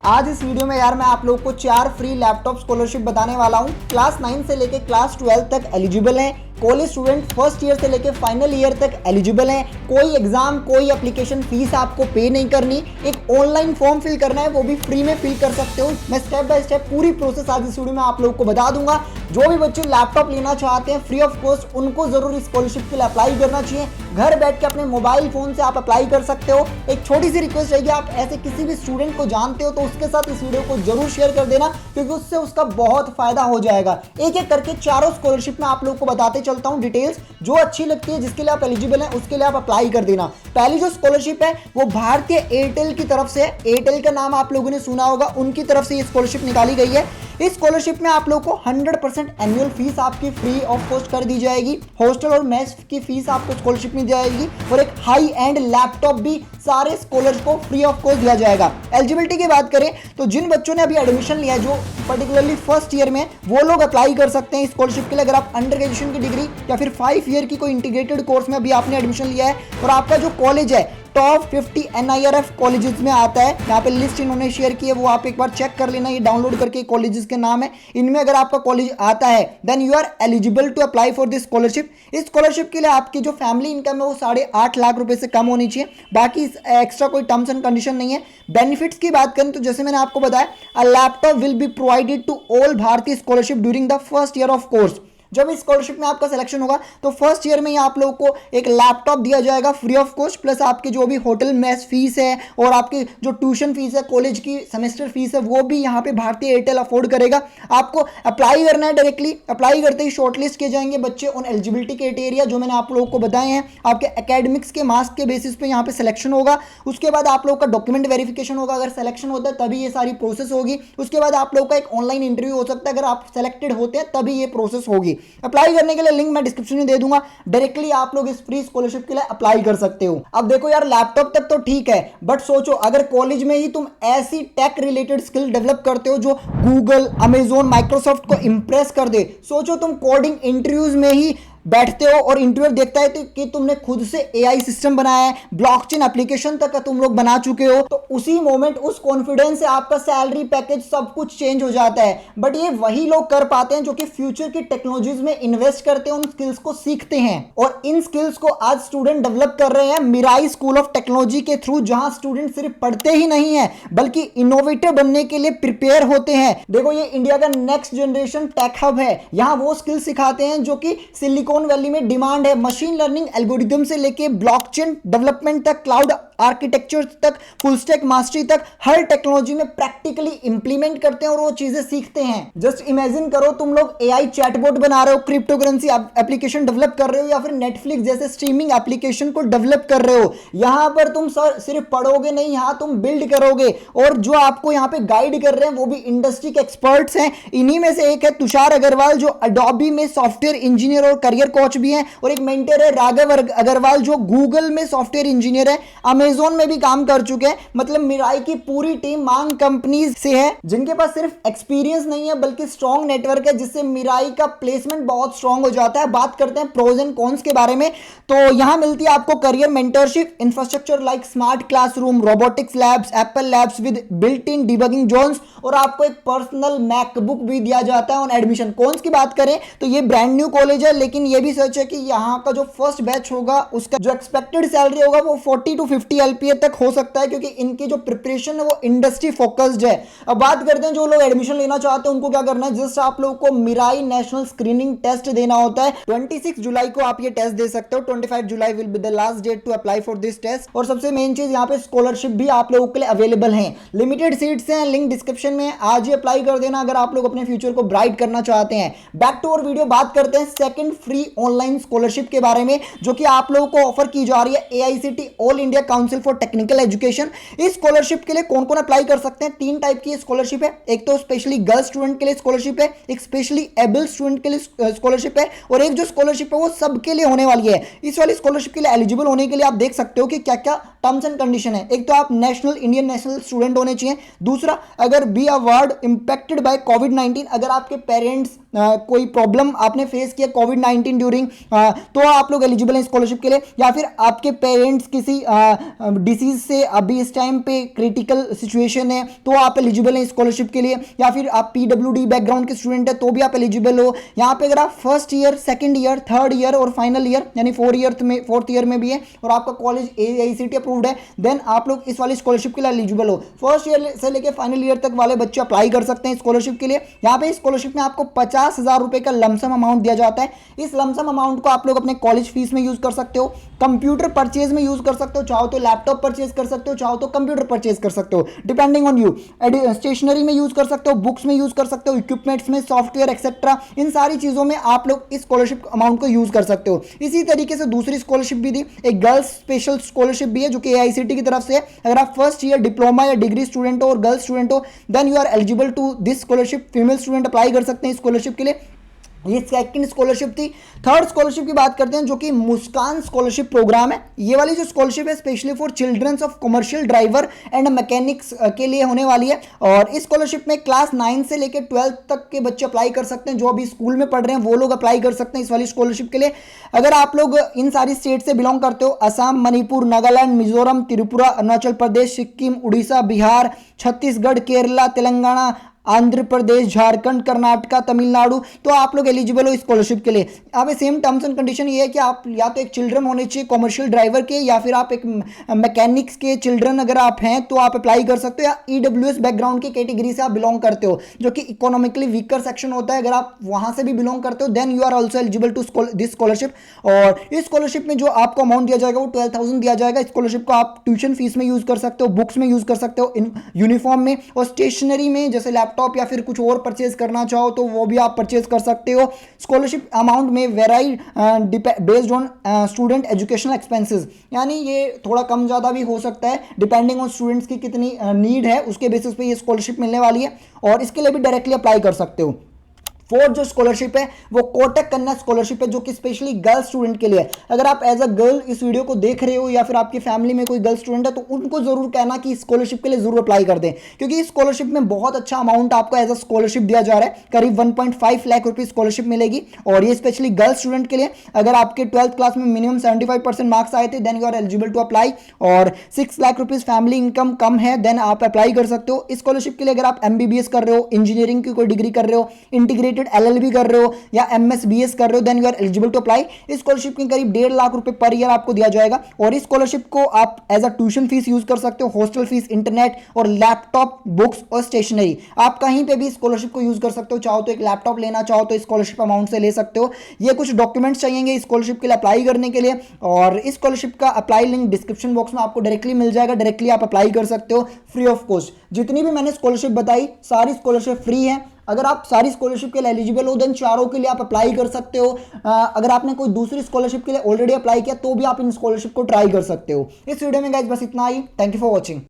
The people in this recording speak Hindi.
आज इस वीडियो में यार मैं आप लोग को 4 फ्री लैपटॉप स्कॉलरशिप बताने वाला हूँ। क्लास 9 से लेके क्लास 12 तक एलिजिबल हैं। कॉलेज स्टूडेंट फर्स्ट ईयर से लेके फाइनल ईयर तक एलिजिबल हैं। कोई एग्जाम कोई एप्लीकेशन फीस आपको पे नहीं करनी। एक ऑनलाइन फॉर्म फिल करना है, वो भी फ्री में फिल कर सकते हो। मैं स्टेप बाय स्टेप पूरी प्रोसेस आज इस वीडियो में आप लोग को बता दूंगा। जो भी बच्चे लैपटॉप लेना चाहते हैं फ्री ऑफ कॉस्ट, उनको जरूर स्कॉलरशिप के लिए अप्लाई करना चाहिए। घर बैठ के अपने मोबाइल फोन से आप अप्लाई कर सकते हो। एक छोटी सी रिक्वेस्ट रहेगी, आप ऐसे किसी भी स्टूडेंट को जानते हो तो उसके साथ इस वीडियो को जरूर शेयर कर देना, क्योंकि उससे उसका बहुत फायदा हो जाएगा। एक एक करके चारों स्कॉलरशिप में आप लोग को बताते चलता हूं डिटेल्स। जो अच्छी लगती है, जिसके लिए आप एलिजिबल हैं, उसके लिए आप अप्लाई कर देना। पहली जो स्कॉलरशिप है वो भारतीय एयरटेल की तरफ से। एयरटेल का नाम आप लोगों ने सुना होगा, उनकी तरफ से ये स्कॉलरशिप निकाली गई है। इस स्कॉलरशिप में आप लोग को 100% एनुअल फीस आपकी फ्री ऑफ कॉस्ट कर दी जाएगी। हॉस्टल और मेस की फीस आपको स्कॉलरशिप में दी जाएगी और एक हाई एंड लैपटॉप भी सारे स्कॉलर्स को फ्री ऑफ कॉस्ट दिया जाएगा। एलिजिबिलिटी की बात करें तो जिन बच्चों ने अभी एडमिशन लिया है, जो पर्टिकुलरली फर्स्ट ईयर में, वो लोग अप्लाई कर सकते हैं स्कॉलरशिप के लिए। अगर आप अंडर ग्रेजुएशन की डिग्री या फिर 5 ईयर की कोई इंटीग्रेटेड कोर्स में अभी आपने एडमिशन लिया है और आपका जो कॉलेज है टॉप 50 NIRF कॉलेजेस में आता है, यहाँ पे लिस्ट इन्होंने शेयर की है, वो आप एक बार चेक कर लेना। ये डाउनलोड करके कॉलेजेस के नाम है, इनमें अगर आपका कॉलेज आता है then you are eligible to apply for this scholarship. इस स्कॉलरशिप के लिए आपकी जो फैमिली इनकम है वो 8.5 लाख रुपए से कम होनी चाहिए। बाकी एक्स्ट्रा कोई टर्म्स एंड कंडीशन नहीं है। बेनिफिट्स की बात करें तो जैसे मैंने आपको बताया, a laptop will be provided to all भारतीय scholarship during the first year of course. जब इस स्कॉलरशिप में आपका सिलेक्शन होगा तो फर्स्ट ईयर में ही आप लोगों को एक लैपटॉप दिया जाएगा फ्री ऑफ कॉस्ट, प्लस आपकी जो भी होटल मेस फीस है और आपकी जो ट्यूशन फीस है, कॉलेज की सेमेस्टर फीस है, वो भी यहाँ पे भारतीय एयरटेल अफोर्ड करेगा। आपको अप्लाई करना है डायरेक्टली। अप्लाई करते ही शॉर्टलिस्ट किए जाएंगे बच्चे उन एलिजिबिलिटी क्राइटेरिया जो मैंने आप लोगों को बताए हैं। आपके एकेडमिक्स के मार्क्स के बेसिस पे यहाँ पे सिलेक्शन होगा। उसके बाद आप लोग का डॉक्यूमेंट वेरिफिकेशन होगा। अगर सिलेक्शन होता है तभी ये सारी प्रोसेस होगी। उसके बाद आप लोग का एक ऑनलाइन इंटरव्यू हो सकता है। अगर आप सेलेक्टेड होते हैं तभी ये प्रोसेस होगी। अप्लाई करने के लिए लिंक मैं डिस्क्रिप्शन में दे दूंगा, डायरेक्टली आप लोग इस फ्री स्कॉलरशिप के लिए अप्लाई कर सकते हो। अब देखो यार, लैपटॉप तक तो ठीक है, बट सोचो अगर कॉलेज में ही तुम ऐसी टेक रिलेटेड स्किल डेवलप करते हो जो गूगल, अमेजोन, माइक्रोसॉफ्ट को इंप्रेस कर दे। सोचो तुम कोडिंग इंटरव्यूज में ही बैठते हो और इंटरव्यू देखता है कि तुमने खुद से AI सिस्टम बनाया है, ब्लॉकचेन एप्लीकेशन तक का तुम लोग बना चुके हो, तो उसी मोमेंट उस कॉन्फिडेंस से आपका सैलरी पैकेज सब कुछ चेंज हो जाता है। बट ये वही लोग कर पाते हैं जो कि फ्यूचर की टेक्नोलॉजीज में इन्वेस्ट करते हैं, उन स्किल्स को सीखते हैं। और इन स्किल्स को आज स्टूडेंट डेवलप कर रहे हैं मिराई स्कूल ऑफ टेक्नोलॉजी के थ्रू, जहां स्टूडेंट सिर्फ पढ़ते ही नहीं है बल्कि इनोवेटिव बनने के लिए प्रिपेयर होते हैं। देखो, ये इंडिया का नेक्स्ट जनरेशन टेक हब है। यहाँ वो स्किल सिखाते हैं जो कि सिलिकॉन वैली में डिमांड है। मशीन लर्निंग एल्गोरिथम से लेके ब्लॉकचेन डेवलपमेंट तक, क्लाउड आर्किटेक्चर तक, फुल स्टैक मास्टरी तक, हर टेक्नोलॉजी में प्रैक्टिकली इंप्लीमेंट करते हैं और वो चीजें सीखते हैं। जस्ट इमेजिन करो, तुम लोग AI चैटबॉट बना रहे हो, क्रिप्टो करेंसी एप्लीकेशन डेवलप कर रहे हो, या फिर नेटफ्लिक्स जैसे स्ट्रीमिंग एप्लीकेशन को डेवलप कर रहे हो। यहां पर तुम सिर्फ पढ़ोगे नहीं, यहां तुम बिल्ड करोगे। और जो आपको यहाँ पे गाइड कर रहे हैं वो भी इंडस्ट्री के एक्सपर्ट्स हैं। इन्हीं में से एक है तुषार अग्रवाल, जो अडोबी में सॉफ्टवेयर इंजीनियर और करियर कोच भी हैं, और एक मेंटर है राघव अग्रवाल, जो गूगल में सॉफ्टवेयर इंजीनियर है, अमेजोन में भी काम कर चुके हैं। मतलब मिराई की पूरी टीम मांग कंपनीज से है, जिनके पास सिर्फ एक्सपीरियंस नहीं है बल्कि स्ट्रॉन्ग नेटवर्क है, जिससे मिराई का प्लेसमेंट बहुत स्ट्रॉन्ग हो जाता है। बात करते हैं प्रोज एंड कॉन्स के बारे में, तो यहां मिलती है आपको career mentorship, infrastructure like smart classroom, robotics labs, Apple labs with built in debugging zones, और आपको एक पर्सनल मैकबुक भी दिया जाता है ऑन एडमिशन। कॉन्स की बात करें तो ये ब्रांड न्यू कॉलेज है, लेकिन ये भी सच है कि यहाँ का जो फर्स्ट बैच होगा उसका जो एक्सपेक्टेड सैलरी होगा वो 40 to 50 LPA तक हो सकता है, क्योंकि इनकी जो प्रिपरेशन है वो इंडस्ट्री फोकस्ड है। अब बात करते हैं जो लोग एडमिशन लेना चाहते हैं उनको क्या करना है। जस्ट आप लोगों को मिराई नेशनल स्क्रीनिंग टेस्ट देना होता है। 26 जुलाई को आप ये टेस्ट दे सकते हो। 25 July will be the last date to apply for this test. और सबसे मेन चीज, यहाँ पे स्कॉलरशिप भी आप लोगों के लिए अवेलेबल है। लिमिटेड सीट्स हैं, लिंक डिस्क्रिप्शन में। आज ही अप्लाई कर देना अगर आप लोग अपने फ्यूचर को ब्राइट करना चाहते हैं। बैक टू और वीडियो, बात करते हैं सेकंड फ्री ऑनलाइन स्कॉलरशिप के बारे में, जो कि आप लोगों को ऑफर की जा रही है AICT all India council for technical education. इस स्कॉलरशिप के लिए कौन कौन अप्लाई कर सकते हैं? 3 टाइप की स्कॉलरशिप है। एक तो स्पेशली गर्ल्स स्टूडेंट के लिए स्कॉलरशिप है, एक स्पेशली एबल स्टूडेंट के लिए स्कॉलरशिप है, और एक जो स्कॉलरशिप है वो सबके लिए होने वाली है। इस वाली स्कॉलरशिप के लिए एलिजिबल होने के लिए आप देख सकते हो कि क्या क्या टर्म्स एंड कंडीशन है। एक तो आप नेशनल इंडियन नेशनल स्टूडेंट होने चाहिए। दूसरा, अगर बी अ वार्ड इंपेक्टेड बाय कोविड-19, अगर आपके पेरेंट्स कोई प्रॉब्लम आपने फेस किया कोविड-19 ड्यूरिंग, तो आप लोग एलिजिबल हैं स्कॉलरशिप के लिए। या फिर आपके पेरेंट्स किसी डिसीज से अभी इस टाइम पे क्रिटिकल सिचुएशन है तो आप एलिजिबल हैं स्कॉलरशिप के लिए। या फिर आप पीडब्ल्यूडी बैकग्राउंड के स्टूडेंट है तो भी आप एलिजिबल हो। यहाँ पे अगर आप first year, second year, third year और फाइनल ईयर यानी फोर्थ ईयर में भी है और आपका कॉलेज AICTE अप्रूव्ड है, देन आप लोग इस वाली स्कॉलरशिप के लिए एलिजिबल हो। फर्स्ट ईयर से लेकर फाइनल ईयर तक वाले बच्चे अप्लाई कर सकते हैं स्कॉलरशिप के लिए। यहाँ पे स्कॉलरशिप में आपको 50,000 रुपए का लमसम अमाउंट दिया जाता है। इस लमसम अमाउंट को आप लोग अपने कॉलेज फीस में यूज कर सकते हो, कंप्यूटर परचेज में यूज कर सकते हो, चाहो तो लैपटॉप परचेज कर सकते हो, चाहो तो कंप्यूटर परचेज कर सकते हो, डिपेंडिंग ऑन यू। स्टेशनरी में यूज कर सकते हो, बुक्स में यूज कर सकते हो, इक्विपमेंट्स में, सॉफ्टवेयर एक्सेट्रा, इन सारी चीजों में आप लोग इस स्कॉलरशिप अमाउंट को यूज कर सकते हो। इसी तरीके से दूसरी स्कॉलरशिप भी थी, एक गर्ल्स स्पेशल स्कॉलरशिप भी है जो कि AICTE की तरफ से है। अगर आप फर्स्ट ईयर डिप्लोमा या डिग्री स्टूडेंट हो और गर्ल्स स्टूडेंट हो, then you are eligible to this scholarship. Female student apply कर सकते हैं स्कॉलरशिप के लिए। ये सेकंड स्कॉलरशिप थी। थर्ड स्कॉलरशिप की बात करते हैं जो कि मुस्कान स्कॉलरशिप प्रोग्राम है। ये वाली जो स्कॉलरशिप है specially for childrens of commercial driver and mechanics के लिए होने वाली है। और इस स्कॉलरशिप में क्लास 9 से लेकर 12 तक के बच्चे अप्लाई कर सकते हैं। जो अभी स्कूल में पढ़ रहे हैं वो लोग अप्लाई कर सकते हैं इस वाली स्कॉलरशिप के लिए। अगर आप लोग इन सारी स्टेट से बिलोंग करते हो, असम, मणिपुर, नागालैंड, मिजोरम, त्रिपुरा, अरुणाचल प्रदेश, सिक्किम, उड़ीसा, बिहार, छत्तीसगढ़, केरला, तेलंगाना, आंध्र प्रदेश, झारखंड, कर्नाटका, तमिलनाडु, तो आप लोग एलिजिबल हो स्कॉलरशिप के लिए। अब सेम टर्म्स एंड कंडीशन ये है कि आप या तो एक चिल्ड्रन होने चाहिए कमर्शियल ड्राइवर के, या फिर आप एक मैकेनिक्स के चिल्ड्रन अगर आप हैं तो आप अप्लाई कर सकते हो, या EWS बैकग्राउंड की कैटेगरी से आप बिलोंग करते हो जो कि इकोनॉमिकली वीकर सेक्शन होता है। अगर आप वहां से भी बिलोंग करते हो then you are also eligible to this scholarship. और इस स्कॉलरशिप में जो आपको अमाउंट दिया जाएगा वो 12,000 दिया जाएगा। स्कॉलरशिप को आप ट्यूशन फीस में यूज कर सकते हो, बुक्स में यूज कर सकते हो, यूनिफॉर्म में, और स्टेशनरी में जैसे लैपटॉप या फिर कुछ और परचेज करना चाहो तो वो भी आप परचेज कर सकते हो। स्कॉलरशिप अमाउंट में vary based on student educational expenses, यानी ये थोड़ा कम ज़्यादा भी हो सकता है डिपेंडिंग ऑन स्टूडेंट्स की कितनी नीड है, उसके बेसिस पे ये स्कॉलरशिप मिलने वाली है। और इसके लिए भी डायरेक्टली अप्लाई कर सकते हो। फोर्थ जो स्कॉलरशिप है वो कोटक कन्या स्कॉलरशिप है जो कि स्पेशली गर्ल स्टूडेंट के लिए है। अगर आप एज अ गर्ल इस वीडियो को देख रहे हो या फिर आपकी फैमिली में कोई गर्ल स्टूडेंट है तो उनको जरूर कहना कि स्कॉलरशिप के लिए जरूर अप्लाई कर दें, क्योंकि इस स्कॉलरशिप में बहुत अच्छा अमाउंट आपको एज अ स्कॉलरशिप दिया जा रहा है। करीब 1.5 लाख रुपये स्कॉलरशिप मिलेगी। और ये स्पेशली गर्ल स्टूडेंट के लिए, अगर आपके 12th क्लास में मिनिमम 75% मार्क्स आए थे then you are eligible to apply. और 6 लाख रुपीज फैमिली इनकम कम है देन आप अप्लाई कर सकते हो इस स्कॉलरशिप के लिए। अगर आप MBBS कर रहे हो, इंजीनियरिंग की कोई डिग्री कर रहे हो, इंटीग्रेटेड LLB कर रहे हो या MSBS कर रहे हो then you are eligible to apply. इस स्कॉलरशिप के करीब 1.5 लाख रुपए पर ईयर आपको दिया जाएगा। और इस स्कॉलरशिप को आप as a tuition fees use कर सकते हो, हॉस्टल फीस, इंटरनेट और लैपटॉप, बुक्स और स्टेशनरी, आप कहीं पे भी स्कॉलरशिप को यूज कर सकते हो। चाहो तो एक लैपटॉप लेना चाहो तो स्कॉलरशिप अमाउंट से ले सकते हो। ये कुछ डॉक्यूमेंट्स चाहिए स्कॉलरशिप के लिए अप्लाई करने के लिए, और इस स्कॉलरशिप का अप्लाई लिंक डिस्क्रिप्शन बॉक्स में आपको डायरेक्टली मिल जाएगा। डायरेक्टली आप अप्लाई कर सकते हो फ्री ऑफ कॉस्ट। जितनी भी मैंने स्कॉलरशिप बताई सारी स्कॉलरशिप फ्री है। अगर आप सारी स्कॉलरशिप के लिए एलिजिबल हो देन चारों के लिए आप अप्लाई कर सकते हो। अगर आपने कोई दूसरी स्कॉलरशिप के लिए ऑलरेडी अप्लाई किया तो भी आप इन स्कॉलरशिप को ट्राई कर सकते हो। इस वीडियो में गाइस बस इतना ही। Thank you for watching.